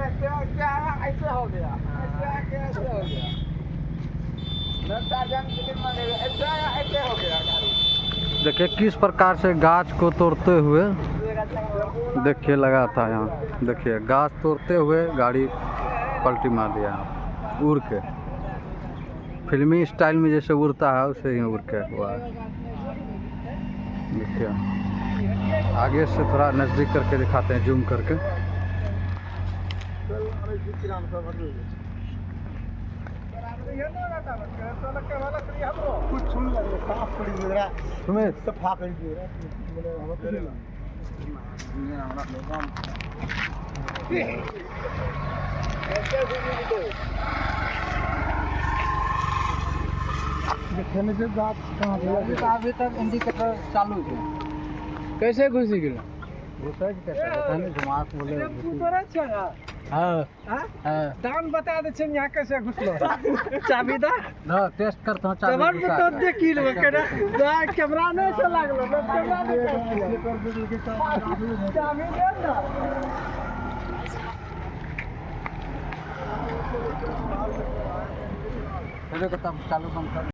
ऐसे हो गया ऐसे हो गया ऐसे हो गया गाड़ी। देखिए किस प्रकार से गाछ को तोड़ते हुए देखिए लगा था यहाँ। देखिए गाछ तोड़ते हुए गाड़ी पलटी मार दिया यहाँ उड़ के, फिल्मी स्टाइल में जैसे उड़ता है उसे ही उड़ के हुआ है। देखिए आगे से थोड़ा नज़दीक करके दिखाते हैं, जूम करके। कुछ सुन लगे साफ पड़ी मेरा तुम्हें सफा कर दिया देखने से बात कहाँ अभी तक इंडिकेटर चालू है। कैसे घुसी गिरा घुसा कैसे पता नहीं, दिमाग बोले हाँ दाम बता दे छे यहाँ कैसे घुसलो चाबी दा ना टेस्ट करता हूँ तबर में तो देखी लो केना कैमरा नहीं से लागलो ना कैमरा नहीं चाबी दे ना चालू बंद कर।